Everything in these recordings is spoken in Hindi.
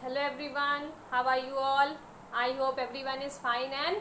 Hello everyone, how are you all? I hope everyone is fine and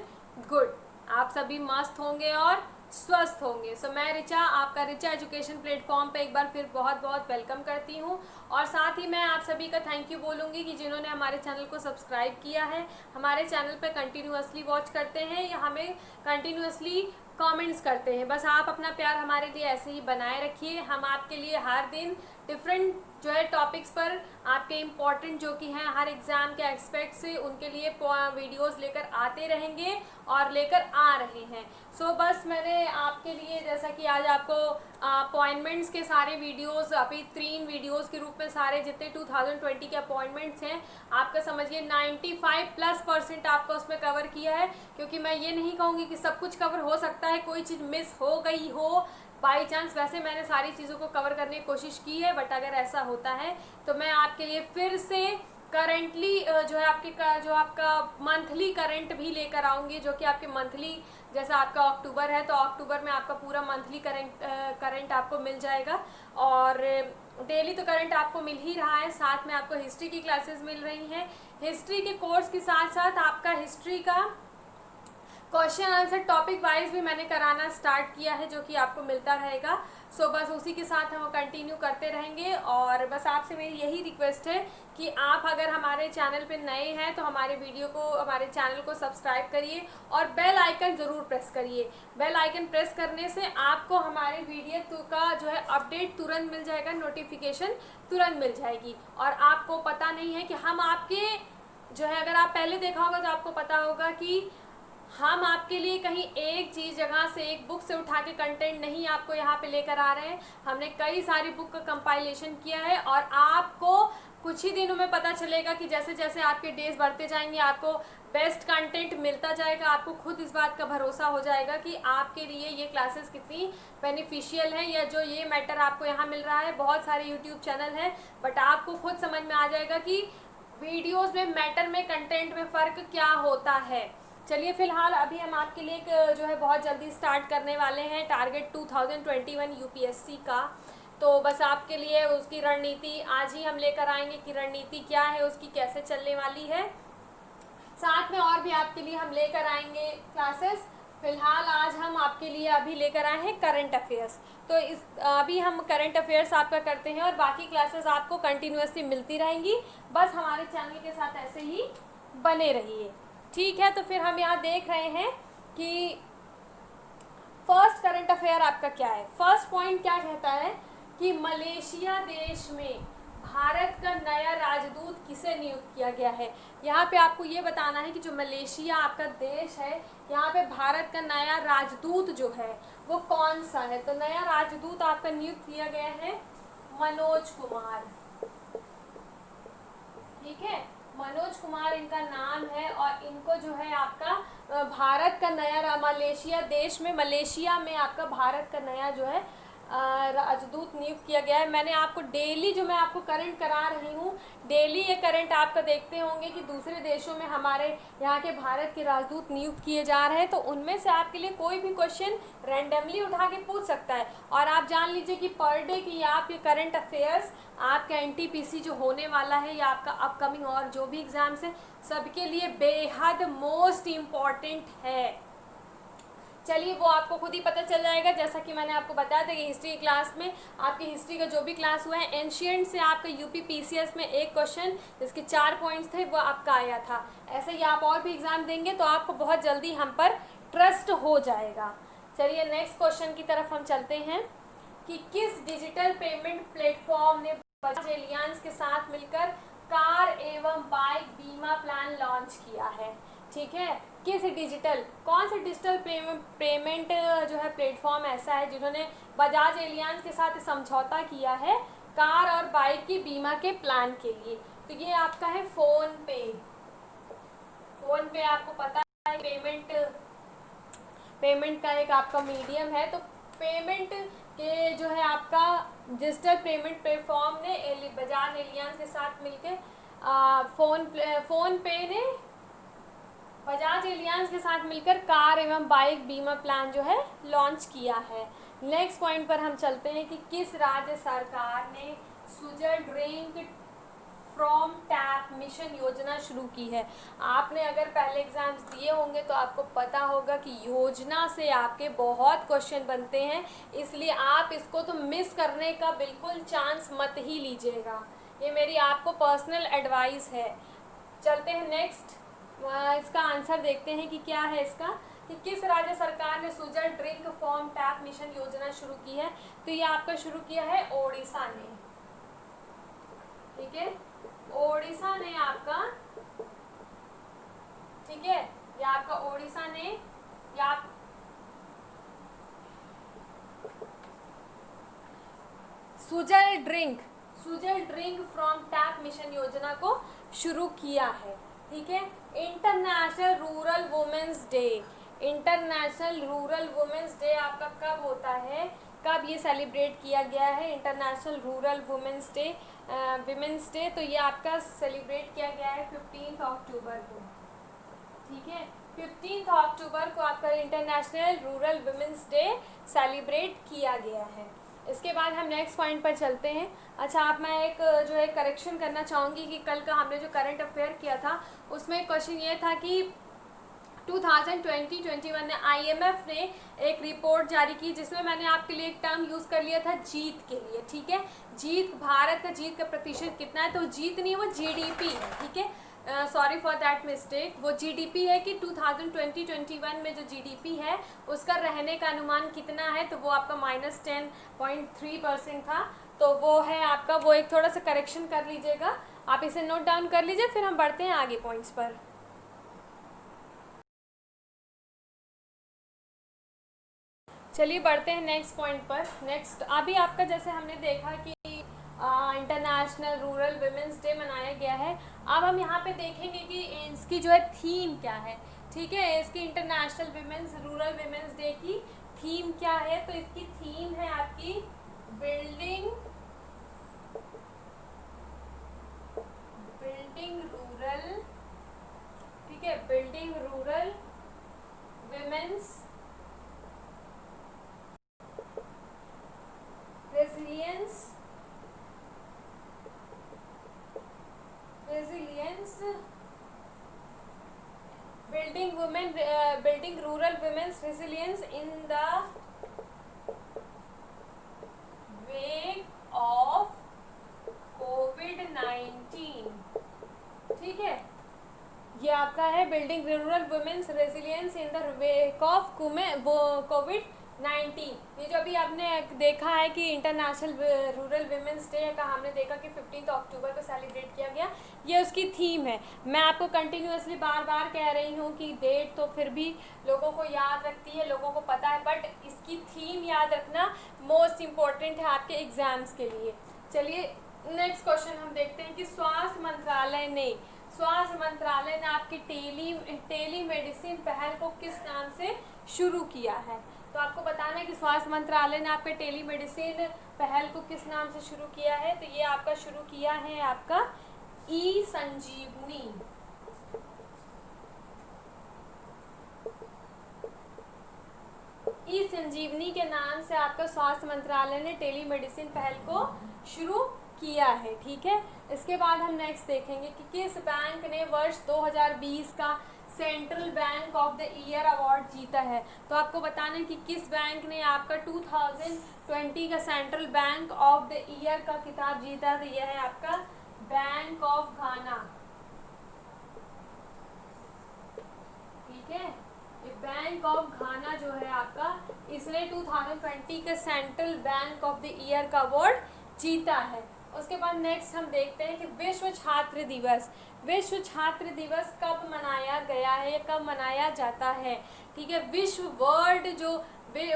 good. आप सभी मस्त होंगे और स्वस्थ होंगे। सो मैं रिचा आपका रिचा एजुकेशन प्लेटफॉर्म पे एक बार फिर बहुत बहुत वेलकम करती हूँ और साथ ही मैं आप सभी का थैंक यू बोलूँगी कि जिन्होंने हमारे चैनल को सब्सक्राइब किया है, हमारे चैनल पे कंटिन्यूअसली वॉच करते हैं या हमें कंटिन्यूअसली कमेंट्स करते हैं। बस आप अपना प्यार हमारे लिए ऐसे ही बनाए रखिए। हम आपके लिए हर दिन डिफरेंट जो है टॉपिक्स पर आपके इम्पॉर्टेंट जो कि हैं हर एग्ज़ाम के एस्पेक्ट से उनके लिए वीडियोस लेकर आते रहेंगे और लेकर आ रहे हैं। सो बस मैंने आपके लिए जैसा कि आज आपको अपॉइंटमेंट्स के सारे वीडियोस अभी 3 वीडियोस के रूप में सारे जितने 2020 के अपॉइंटमेंट्स हैं आपका समझिए 95+% आपको उसमें कवर किया है, क्योंकि मैं ये नहीं कहूँगी कि सब कुछ कवर हो सकता है, कोई चीज़ मिस हो गई हो बाई चांस। वैसे मैंने सारी चीज़ों को कवर करने की कोशिश की है, बट अगर ऐसा होता है तो मैं आपके लिए फिर से करेंटली जो है आपका मंथली करंट भी लेकर आऊँगी, जो कि आपके मंथली जैसा आपका अक्टूबर है तो अक्टूबर में आपका पूरा मंथली करंट आपको मिल जाएगा। और डेली तो करंट आपको मिल ही रहा है, साथ में आपको हिस्ट्री की क्लासेस मिल रही हैं। हिस्ट्री के कोर्स के साथ साथ आपका हिस्ट्री का क्वेश्चन आंसर टॉपिक वाइज भी मैंने कराना स्टार्ट किया है, जो कि आपको मिलता रहेगा। सो बस उसी के साथ हम कंटिन्यू करते रहेंगे। और बस आपसे मेरी यही रिक्वेस्ट है कि आप अगर हमारे चैनल पे नए हैं तो हमारे चैनल को सब्सक्राइब करिए और बेल आइकन ज़रूर प्रेस करिए। बेल आइकन प्रेस करने से आपको हमारे वीडियो का जो है अपडेट तुरंत मिल जाएगा, नोटिफिकेशन तुरंत मिल जाएगी। और आपको पता नहीं है कि हम आपके जो है, अगर आप पहले देखा होगा तो आपको पता होगा कि हम आपके लिए कहीं एक चीज़ जगह से एक बुक से उठा के कंटेंट नहीं आपको यहाँ पे लेकर आ रहे हैं। हमने कई सारी बुक का कंपाइलेशन किया है और आपको कुछ ही दिनों में पता चलेगा कि जैसे जैसे आपके डेज बढ़ते जाएंगे आपको बेस्ट कंटेंट मिलता जाएगा। आपको खुद इस बात का भरोसा हो जाएगा कि आपके लिए ये क्लासेस कितनी बेनिफिशियल हैं, या जो ये मैटर आपको यहाँ मिल रहा है। बहुत सारे यूट्यूब चैनल हैं, बट आपको खुद समझ में आ जाएगा कि वीडियोज़ में, मैटर में, कंटेंट में फ़र्क क्या होता है। चलिए फिलहाल अभी हम आपके लिए एक जो है बहुत जल्दी स्टार्ट करने वाले हैं टारगेट 2021 यूपीएससी का। तो बस आपके लिए उसकी रणनीति आज ही हम लेकर आएंगे कि रणनीति क्या है, उसकी कैसे चलने वाली है। साथ में और भी आपके लिए हम लेकर आएंगे क्लासेस। फिलहाल आज हम आपके लिए अभी लेकर आए हैं करंट अफेयर्स। तो अभी हम करंट अफेयर्स आपका करते हैं और बाकी क्लासेस आपको कंटिन्यूसली मिलती रहेंगी। बस हमारे चैनल के साथ ऐसे ही बने रहिए, ठीक है। तो फिर हम यहाँ देख रहे हैं कि फर्स्ट करंट अफेयर आपका क्या है। फर्स्ट पॉइंट क्या कहता है कि मलेशिया देश में भारत का नया राजदूत किसे नियुक्त किया गया है। यहाँ पे आपको ये बताना है कि जो मलेशिया आपका देश है, यहाँ पे भारत का नया राजदूत जो है वो कौन सा है। तो नया राजदूत आपका नियुक्त किया गया है मनोज कुमार, ठीक है। मनोज कुमार इनका नाम है और इनको जो है आपका भारत का नया मलेशिया देश में, मलेशिया में आपका भारत का नया जो है राजदूत नियुक्त किया गया है। मैंने आपको डेली जो मैं आपको करंट करा रही हूँ, डेली ये करंट आपका देखते होंगे कि दूसरे देशों में हमारे यहाँ के भारत के राजदूत नियुक्त किए जा रहे हैं। तो उनमें से आपके लिए कोई भी क्वेश्चन रैंडमली उठा के पूछ सकता है। और आप जान लीजिए कि पर डे की आप ये करंट अफेयर्स आपका एनटीपीसी जो होने वाला है या आपका अपकमिंग और जो भी एग्ज़ाम्स हैं सबके लिए बेहद मोस्ट इम्पॉर्टेंट है। चलिए वो आपको खुद ही पता चल जाएगा। जैसा कि मैंने आपको बताया था कि हिस्ट्री क्लास में आपकी हिस्ट्री का जो भी क्लास हुआ है, एंशिएंट से आपका यूपी पीसीएस में एक क्वेश्चन जिसके 4 पॉइंट्स थे वो आपका आया था। ऐसे ही आप और भी एग्ज़ाम देंगे तो आपको बहुत जल्दी हम पर ट्रस्ट हो जाएगा। चलिए नेक्स्ट क्वेश्चन की तरफ हम चलते हैं कि किस डिजिटल पेमेंट प्लेटफॉर्म ने बजाज एलियांस के साथ मिलकर कार एवं बाइक बीमा प्लान लॉन्च किया है, ठीक है। कौन से डिजिटल पेमेंट जो है प्लेटफॉर्म ऐसा है जिन्होंने बजाज एलियांस के साथ समझौता किया है कार और बाइक की बीमा के प्लान के लिए। तो ये आपका है फ़ोन पे आपको पता है पेमेंट का एक आपका मीडियम है। तो पेमेंट के जो है आपका डिजिटल पेमेंट प्लेटफॉर्म ने बजाज एलियांस के साथ मिलकर फ़ोन पे ने बजाज एलियांस के साथ मिलकर कार एवं बाइक बीमा प्लान जो है लॉन्च किया है। नेक्स्ट पॉइंट पर हम चलते हैं कि किस राज्य सरकार ने Sujal drink from tap mission योजना शुरू की है। आपने अगर पहले एग्जाम्स दिए होंगे तो आपको पता होगा कि योजना से आपके बहुत क्वेश्चन बनते हैं, इसलिए आप इसको तो मिस करने का बिल्कुल चांस मत ही लीजिएगा। ये मेरी आपको पर्सनल एडवाइस है। चलते हैं नेक्स्ट, इसका आंसर देखते हैं कि क्या है इसका, कि किस राज्य सरकार ने Sujal drink from tap mission योजना शुरू की है। तो ये आपका शुरू किया है ओडिशा ने, ठीक है, ओडिशा ने आपका, ठीक है, ये आपका ओडिशा ने, या Sujal drink from tap mission योजना को शुरू किया है, ठीक है। इंटरनेशनल रूरल वुमेन्स डे आपका कब होता है, कब ये सेलिब्रेट किया गया है, इंटरनेशनल रूरल वुमेन्स डे, तो ये आपका सेलिब्रेट किया गया है 15 अक्टूबर को, ठीक है। 15 अक्टूबर को आपका international rural women's day celebrate किया गया है। इसके बाद हम नेक्स्ट पॉइंट पर चलते हैं। अच्छा, आप मैं एक जो है करेक्शन करना चाहूँगी कि कल का हमने जो करंट अफेयर किया था उसमें क्वेश्चन ये था कि 2020-21 में IMF ने एक रिपोर्ट जारी की जिसमें मैंने आपके लिए एक टर्म यूज़ कर लिया था जीत के लिए, ठीक है। जीत, भारत का जीत का प्रतिशत कितना है, तो जीत नहीं, वो GDP है, ठीक है। सॉरी फॉर दैट मिस्टेक, वो GDP है कि 2020-21 में जो GDP है उसका रहने का अनुमान कितना है, तो वो आपका -10.3% था। तो वो है आपका, वो एक थोड़ा सा करेक्शन कर लीजिएगा, आप इसे नोट डाउन कर लीजिए, फिर हम बढ़ते हैं आगे पॉइंट्स पर। चलिए बढ़ते हैं नेक्स्ट पॉइंट पर। नेक्स्ट अभी आपका जैसे हमने देखा कि इंटरनेशनल रूरल वुमेन्स डे मनाया गया है। अब हम यहाँ पे देखेंगे कि इसकी जो है थीम क्या है, ठीक है। इसकी इंटरनेशनल रूरल वुमेन्स डे की थीम क्या है, तो इसकी थीम है आपकी बिल्डिंग रूरल, ठीक है, building rural women's resilience building rural women's resilience in the wake of COVID-19, ठीक है। ये आपका है building rural women's resilience in the wake of COVID-19। ये जो अभी आपने देखा है कि इंटरनेशनल रूरल वुमेन्स डे का हमने देखा कि 15 अक्टूबर को सेलिब्रेट किया गया, ये उसकी थीम है। मैं आपको कंटिन्यूअसली बार बार कह रही हूँ कि डेट तो फिर भी लोगों को याद रखती है, लोगों को पता है, बट इसकी थीम याद रखना मोस्ट इम्पॉर्टेंट है आपके एग्जाम्स के लिए। चलिए नेक्स्ट क्वेश्चन हम देखते हैं कि स्वास्थ्य मंत्रालय ने आपकी टेली मेडिसिन पहल को किस नाम से शुरू किया है। तो आपको बताना है कि स्वास्थ्य मंत्रालय ने आपके टेली मेडिसिन पहल को किस नाम से शुरू किया है। तो ये आपका शुरू किया है आपका ई-संजीवनी, ई-संजीवनी के नाम से आपका स्वास्थ्य मंत्रालय ने टेली मेडिसिन पहल को शुरू किया है, ठीक है। इसके बाद हम नेक्स्ट देखेंगे कि किस बैंक ने वर्ष 2020 का central bank of the year award जीता है। तो आपको बताना है कि किस बैंक ने आपका 2020 का central bank of the year का खिताब जीता। तो यह है आपका बैंक ऑफ घाना, ठीक है। ये बैंक ऑफ घाना जो है आपका, इसने 2020 का central bank of the year का अवार्ड जीता है। उसके बाद नेक्स्ट हम देखते हैं कि विश्व छात्र दिवस कब मनाया गया है या कब मनाया जाता है, ठीक है।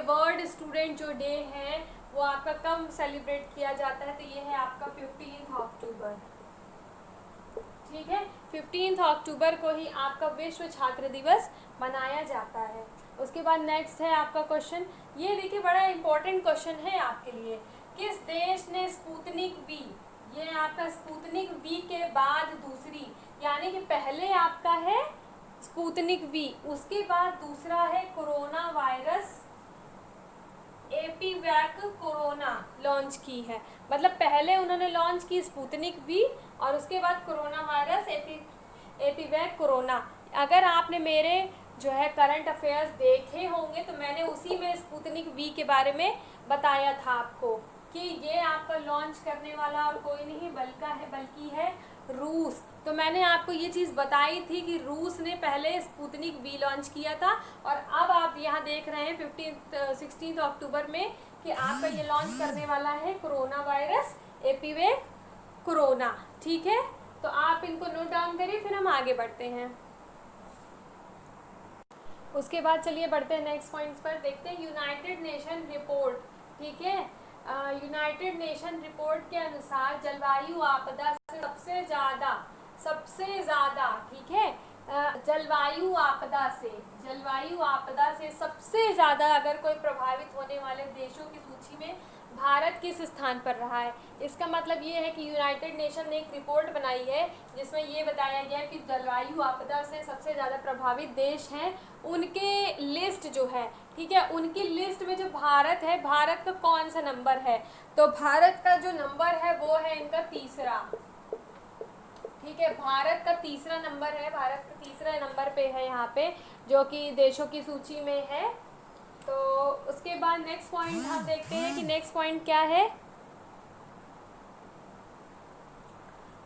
वर्ल्ड स्टूडेंट जो डे है वो आपका कब सेलिब्रेट किया जाता है। तो ये है आपका 15 अक्टूबर, ठीक है। 15 अक्टूबर को ही आपका विश्व छात्र दिवस मनाया जाता है। उसके बाद नेक्स्ट है आपका क्वेश्चन, ये देखिए बड़ा इंपॉर्टेंट क्वेश्चन है आपके लिए। किस देश ने स्पुतनिक वी, ये आपका स्पुतनिक वी के बाद दूसरी, यानी कि पहले आपका है स्पुतनिक वी, उसके बाद दूसरा है कोरोना वायरस एपीवैक कोरोना लॉन्च की है। मतलब पहले उन्होंने लॉन्च की स्पुतनिक वी और उसके बाद कोरोना वायरस एपीवैक कोरोना। अगर आपने मेरे जो है करंट अफेयर्स देखे होंगे तो मैंने उसी में स्पुतनिक वी के बारे में बताया था आपको कि ये आपका लॉन्च करने वाला और कोई नहीं बल्कि है रूस। तो मैंने आपको ये चीज़ बताई थी कि रूस ने पहले स्पुतनिक वी लॉन्च किया था और अब आप यहाँ देख रहे हैं 16 अक्टूबर में कि आपका ये लॉन्च करने वाला है कोरोना वायरस एपीवैक कोरोना। ठीक है, तो आप इनको नोट डाउन करिए, फिर हम आगे बढ़ते हैं। उसके बाद चलिए बढ़ते हैं नेक्स्ट पॉइंट्स पर। देखते हैं यूनाइटेड नेशन रिपोर्ट। ठीक है, यूनाइटेड नेशन रिपोर्ट के अनुसार जलवायु आपदा से सबसे ज़्यादा ठीक है, जलवायु आपदा से सबसे ज़्यादा अगर कोई प्रभावित होने वाले देशों की सूची में भारत किस स्थान पर रहा है। इसका मतलब ये है कि यूनाइटेड नेशन ने एक रिपोर्ट बनाई है जिसमें ये बताया गया कि जलवायु आपदा से सबसे ज़्यादा प्रभावित देश हैं, उनके लिस्ट जो है, ठीक है, उनकी लिस्ट में जो भारत है, भारत का कौन सा नंबर है। तो भारत का जो नंबर है वो है इनका तीसरा। ठीक है, भारत का तीसरा नंबर है, भारत का तीसरा नंबर पे है यहाँ पे, जो कि देशों की सूची में है। तो उसके बाद नेक्स्ट पॉइंट हम देखते हैं कि नेक्स्ट पॉइंट क्या है।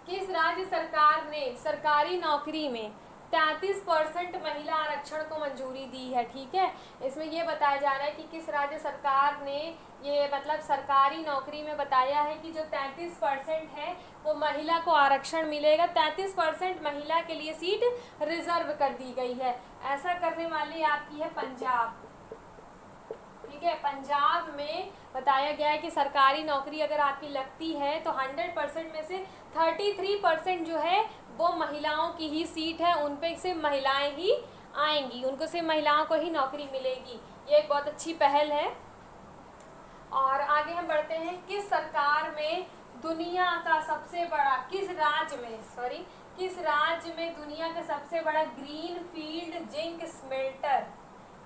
किस राज्य सरकार ने सरकारी नौकरी में 33% महिला आरक्षण को मंजूरी दी है। ठीक है, इसमें यह बताया जा रहा है कि किस राज्य सरकार ने ये मतलब सरकारी नौकरी में बताया है कि जो 33% है वो महिला को आरक्षण मिलेगा। 33% महिला के लिए सीट रिजर्व कर दी गई है। ऐसा करने वाली आपकी है पंजाब। ठीक है, पंजाब में बताया गया है कि सरकारी नौकरी अगर आपकी लगती है तो 100% में से 33% जो है वो महिलाओं की ही सीट है, उन पे से महिलाएं ही आएंगी, उनको से महिलाओं को ही नौकरी मिलेगी। ये एक बहुत अच्छी पहल है। और आगे हम बढ़ते हैं। किस सरकार में दुनिया का सबसे बड़ा किस राज्य में दुनिया का सबसे बड़ा ग्रीन फील्ड जिंक स्मेल्टर,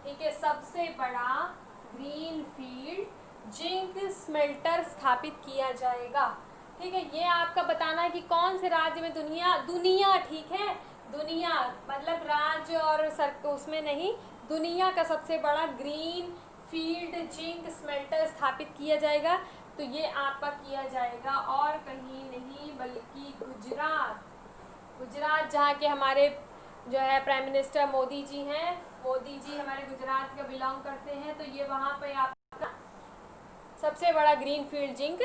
ठीक है, सबसे बड़ा ग्रीन फील्ड जिंक स्मेल्टर स्थापित किया जाएगा। ठीक है, ये आपका बताना है कि कौन से राज्य में दुनिया ठीक है, दुनिया मतलब राज्य और उसमें नहीं, दुनिया का सबसे बड़ा ग्रीन फील्ड जिंक स्मेल्टर स्थापित किया जाएगा। तो ये आपका किया जाएगा और कहीं नहीं बल्कि गुजरात, जहाँ के हमारे जो है प्राइम मिनिस्टर मोदी जी हैं, मोदी जी हमारे गुजरात का बिलोंग करते हैं। तो ये वहाँ पे आपका सबसे बड़ा ग्रीन फील्ड जिंक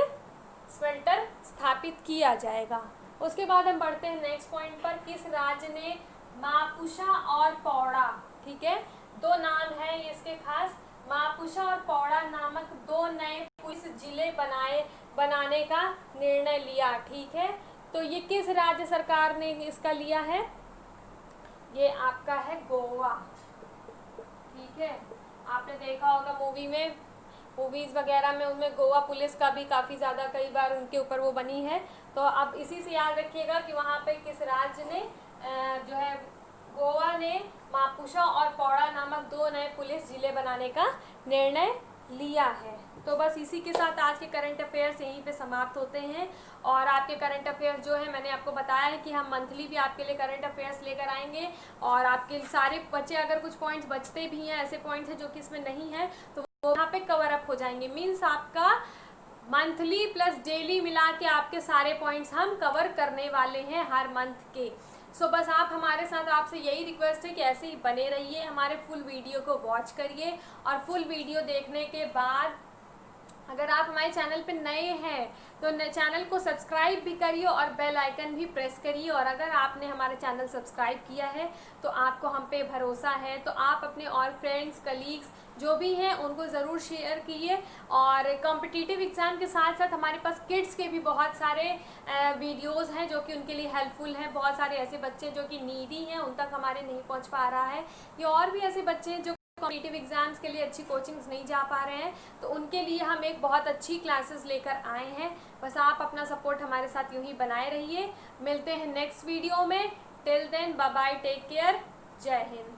स्मेल्टर स्थापित किया जाएगा। उसके बाद हम बढ़ते हैं नेक्स्ट पॉइंट पर। किस राज्य ने मापुसा और पौड़ा, ठीक है, दो नाम है इसके खास, मापुसा और पौड़ा नामक दो नए पुलिस जिले बनाने का निर्णय लिया। ठीक है, तो ये किस राज्य सरकार ने इसका लिया है, ये आपका है गोवा। ठीक है, आपने देखा होगा मूवीज वगैरह में, उनमें गोवा पुलिस का भी काफ़ी ज़्यादा कई बार उनके ऊपर वो बनी है। तो अब इसी से याद रखिएगा कि वहाँ पे किस राज्य ने जो है गोवा ने मापुसा और पौड़ा नामक दो नए पुलिस जिले बनाने का निर्णय लिया है। तो बस इसी के साथ आज के करंट अफेयर्स यहीं पे समाप्त होते हैं। और आपके करंट अफेयर्स जो है मैंने आपको बताया है कि हम मंथली भी आपके लिए करंट अफेयर्स लेकर आएंगे। और आपके सारे बच्चे अगर कुछ पॉइंट्स बचते भी हैं, ऐसे पॉइंट्स हैं जो कि इसमें नहीं है, तो वो यहाँ पे कवर अप हो जाएंगे। मीन्स आपका मंथली प्लस डेली मिला के आपके सारे पॉइंट्स हम कवर करने वाले हैं हर मंथ के। सो बस आप हमारे साथ, आपसे यही रिक्वेस्ट है कि ऐसे ही बने रहिए, हमारे फुल वीडियो को वॉच करिए। और फुल वीडियो देखने के बाद अगर आप हमारे चैनल पे नए हैं तो चैनल को सब्सक्राइब भी करिए और बेल आइकन भी प्रेस करिए। और अगर आपने हमारा चैनल सब्सक्राइब किया है तो आपको हम पे भरोसा है, तो आप अपने और फ्रेंड्स कलीग्स जो भी हैं उनको ज़रूर शेयर कीजिए। और कॉम्पिटिटिव एग्ज़ाम के साथ साथ हमारे पास किड्स के भी बहुत सारे वीडियोस हैं जो कि उनके लिए हेल्पफुल हैं। बहुत सारे ऐसे बच्चे जो कि नीडी हैं, उन तक हमारे नहीं पहुंच पा रहा है, या और भी ऐसे बच्चे हैं जो कॉम्पिटिटिव एग्जाम्स के लिए अच्छी कोचिंग्स नहीं जा पा रहे हैं, तो उनके लिए हम एक बहुत अच्छी क्लासेस लेकर आए हैं। बस आप अपना सपोर्ट हमारे साथ यूं ही बनाए रहिए। मिलते हैं नेक्स्ट वीडियो में। Till then bye bye, take care, जय हिंद।